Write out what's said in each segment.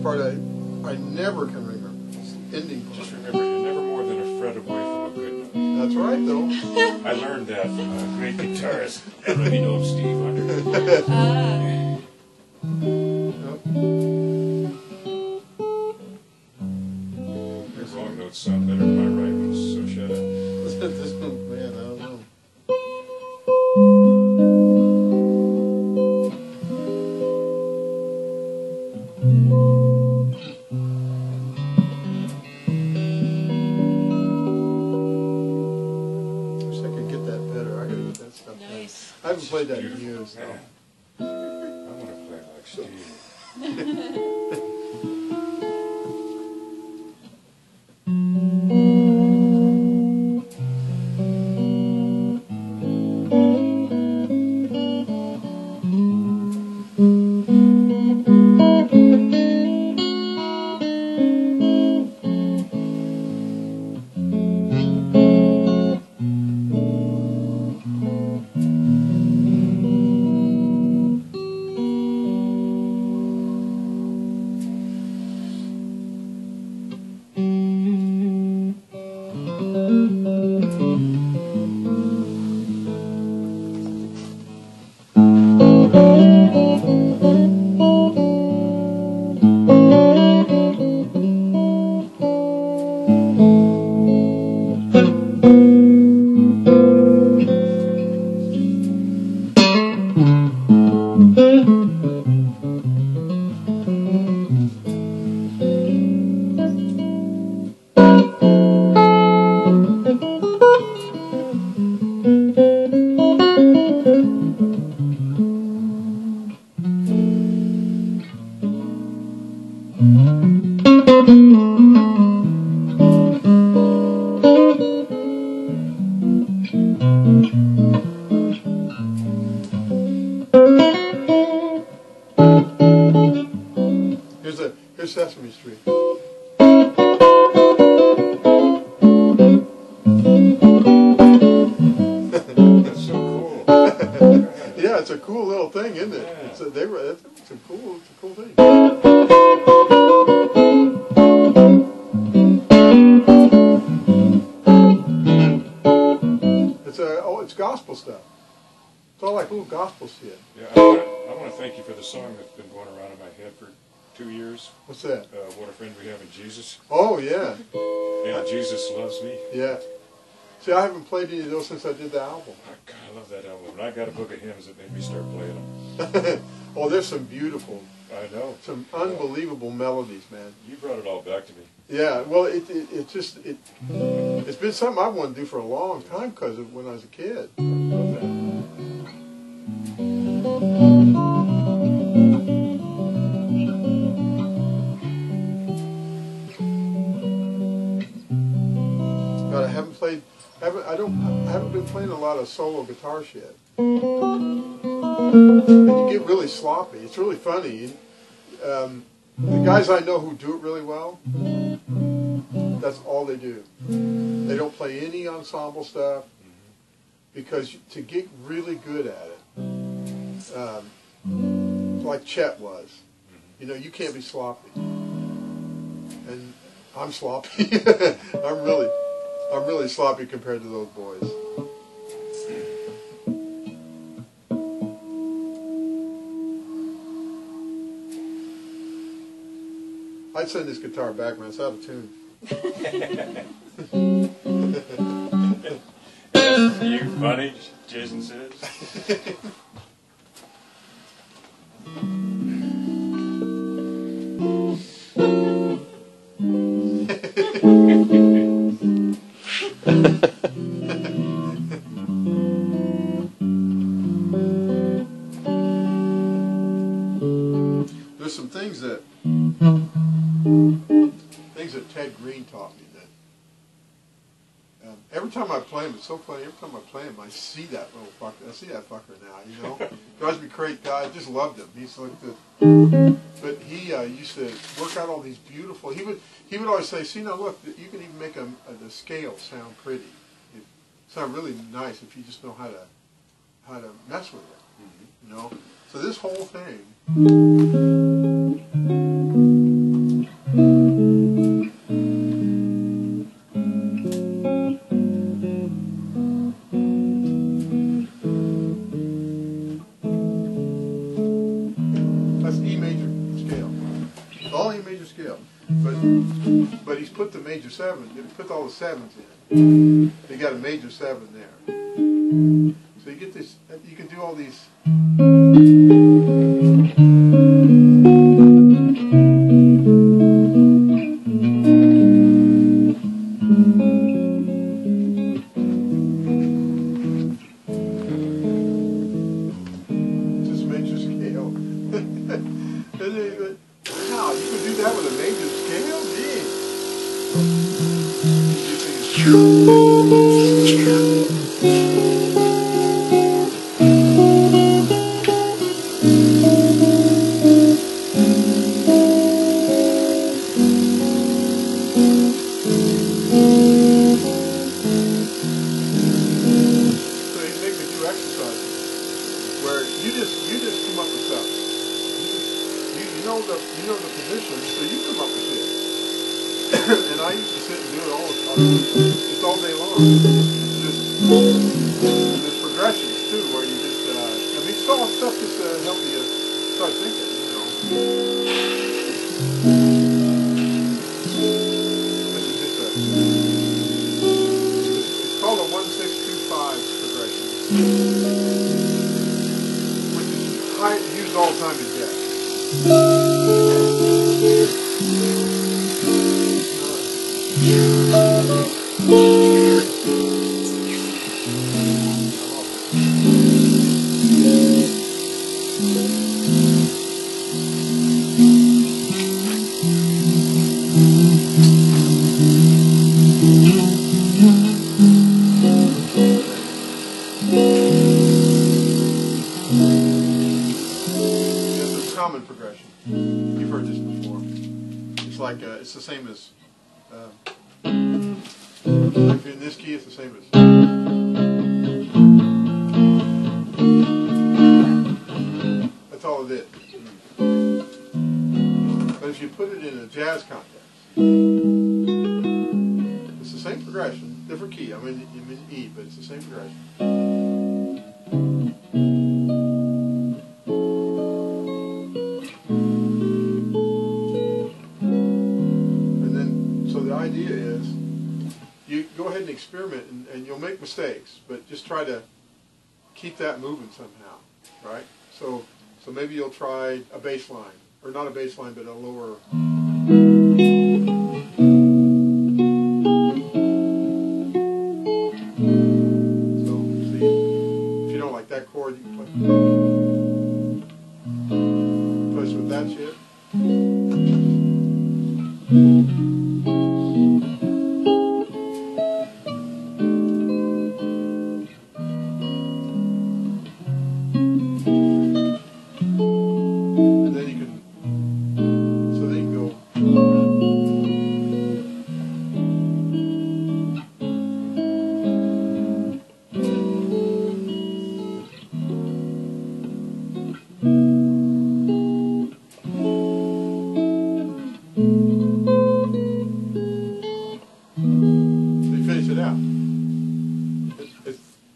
best part I never can remember. Ending part. Just remember, you're never more than a fret away from a good note. That's right, though. I learned that from a great guitarist. I don't even know Steve Under. Your wrong notes sound better than my right ones, so shut up. This one, man, I don't know. Wish I could get that better. I gotta get that stuff Nice. better. I haven't played that in years, though. I want to play like Steve. Here's Sesame Street. That's so cool. Yeah, it's a cool little thing, isn't it? Yeah. It's a cool thing. It's gospel stuff. It's all like little gospel shit. Yeah, I want to thank you for the song that's been going around in my head for 2 years. What's that? What a Friend We Have in Jesus. Oh, yeah. Yeah, Jesus Loves Me. Yeah. See, I haven't played any of those since I did the album. Oh, God, I love that album. And I got a book of hymns that made me start playing them. Oh, there's some beautiful, I know. some unbelievable melodies, man. You brought it all back to me. Yeah, well, it's been something I wanted to do for a long time because of when I was a kid. I love that. God, I haven't been playing a lot of solo guitar shit. And you get really sloppy. It's really funny. The guys I know who do it really well, that's all they do. They don't play any ensemble stuff because to get really good at it, like Chet was, you know, you can't be sloppy. And I'm sloppy. I'm really sloppy compared to those boys. I'd send this guitar back, man. It's out of tune. You funny, Jason says. There's some things that Ted Greene taught me that every time I play him, it's so funny. Every time I play him, I see that little fucker. I see that fucker now. You know, drives me crazy. Guy, I just loved him. He's like the. But he used to work out all these beautiful. He would always say, "See now, look, you can even make the scale sound pretty. It sound really nice if you just know how to mess with it. You know." So this whole thing. put the major 7, you put all the 7s in. You got a major 7 there. So you get this, you can do all these. Just major scale. Wow, you can do that with a major scale? You know the position, so you come up with shit. And I used to sit and do it all the time. It's all day long. There's progressions too, where you just, I mean, it's all stuff just to help you start thinking, you know. This is just it's called a 1-6-2-5 progression, which is used all the time in jazz. Common progression. You've heard this before. It's like it's the same as if you're in this key, it's the same as. That's all it is. But if you put it in a jazz context, it's the same progression, different key. I'm in E, but it's the same progression. Experiment and you'll make mistakes, but just try to keep that moving somehow, right? So maybe you'll try a bass line, or not a bass line, but a lower. So see, if you don't like that chord, you can play with that shit.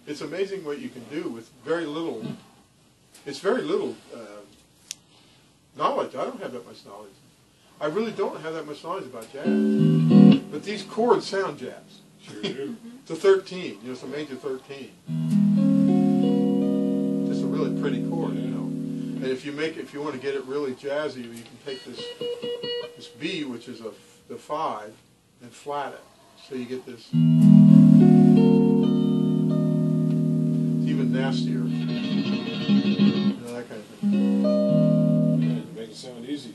It's amazing what you can do with very little. It's very little knowledge. I don't have that much knowledge. I really don't have that much knowledge about jazz. But these chords sound jazz. Sure do. It's a 13. You know, it's a major 13. Just a really pretty chord, you know. And if you want to get it really jazzy, you can take this B, which is the 5, and flat it. So you get this. Even nastier, you know, that kind of thing. Yeah, make it sound easy.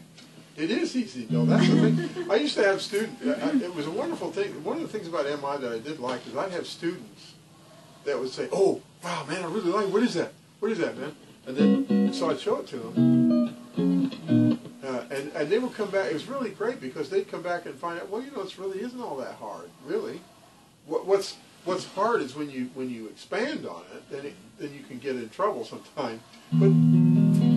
It is easy, though. That's the thing. I used to have students. It was a wonderful thing. One of the things about MI that I did like is I'd have students that would say, "Oh, wow, man, I really like. What is that? What is that, man?" And then so I'd show it to them, and they would come back. It was really great because they'd come back and find out, well, you know, it really isn't all that hard, really. What's hard is when you expand on it, then you can get in trouble sometimes. But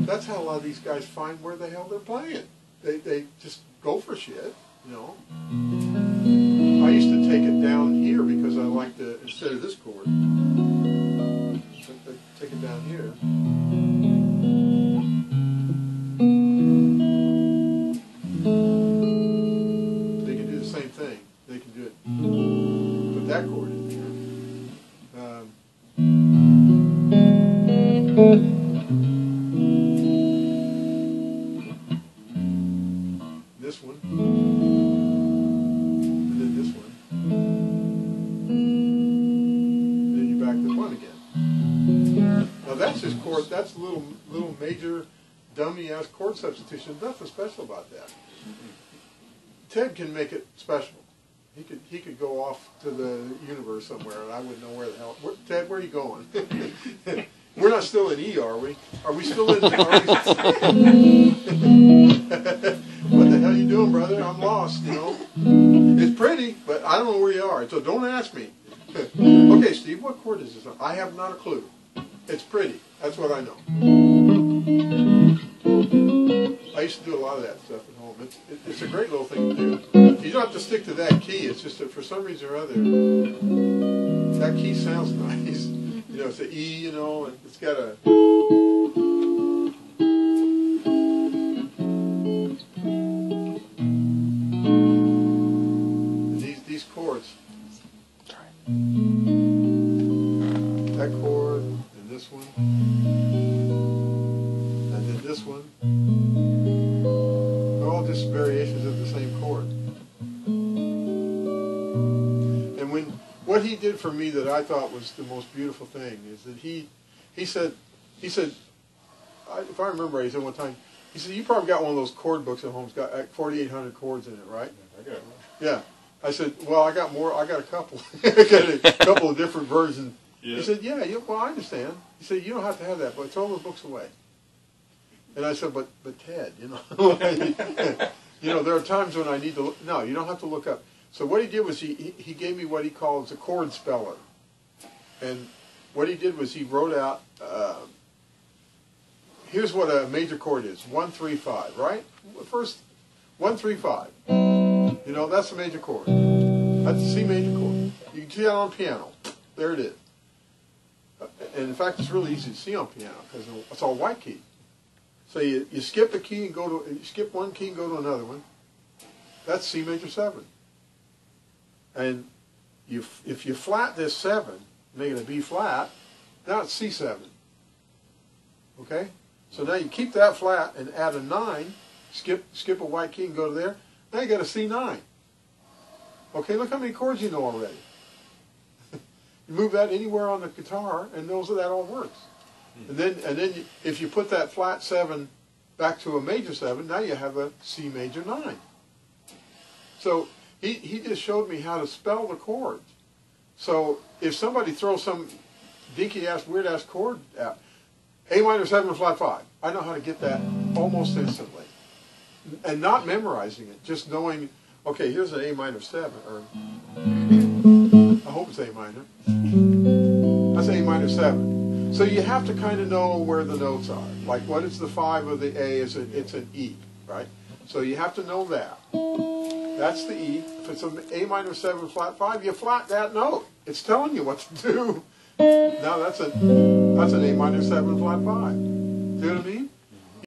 that's how a lot of these guys find where the hell they're playing. They just go for shit, you know. I used to take it down here because I like to, instead of this chord, take it down here. So you can do the same thing. little major dummy-ass chord substitution. Nothing special about that. Ted can make it special. He could go off to the universe somewhere, and I wouldn't know where the hell. Ted, where are you going? We're not still in E, are we? Are we still in? What the hell you doing, brother? I'm lost. You know, it's pretty, but I don't know where you are. So don't ask me. Okay, Steve, what chord is this on? I have not a clue. It's pretty. That's what I know. I used to do a lot of that stuff at home. It's a great little thing to do. You don't have to stick to that key. It's just that for some reason or other, that key sounds nice. You know, it's an E, you know, and it's got a... These chords. That chord, and this one, and then this one. They're all just variations of the same chord. And what he did for me that I thought was the most beautiful thing is that he said, if I remember right, he said one time, he said, you probably got one of those chord books at home. It's got 4,800 chords in it, right? I got one. Yeah. I said, well, I got more. I got a couple. I got a couple of different versions. Yeah. He said, yeah, well, I understand. He said, you don't have to have that, but throw those books away. And I said, but Ted, you know, there are times when I need to look. No, you don't have to look up. So what he did was he gave me what he calls a chord speller. And what he did was he wrote out, here's what a major chord is, 1, 3, 5, right? First, 1, 3, 5. You know, that's a major chord. That's a C major chord. You can see that on piano. There it is. And in fact, it's really easy to see on piano because it's all white key. So you skip a key and you skip one key and go to another one. That's C major 7. And if you flat this 7, make it a B flat, now it's C7. Okay? So now you keep that flat and add a 9, skip a white key and go to there. Now you got a C9. Okay, look how many chords you know already. You move that anywhere on the guitar, and that all works. And then if you put that flat 7 back to a major 7, now you have a C major 9. So he just showed me how to spell the chords. So if somebody throws some dinky-ass, weird-ass chord out, A minor 7 flat 5, I know how to get that almost instantly. And not memorizing it, just knowing, okay, here's an A minor 7, or I hope it's A minor. That's A minor 7. So you have to kind of know where the notes are. Like, what is the 5 of the A? It's an E, right? So you have to know that. That's the E. If it's an A minor 7 flat 5, you flat that note. It's telling you what to do. Now that's an A minor 7 flat 5. See what I mean?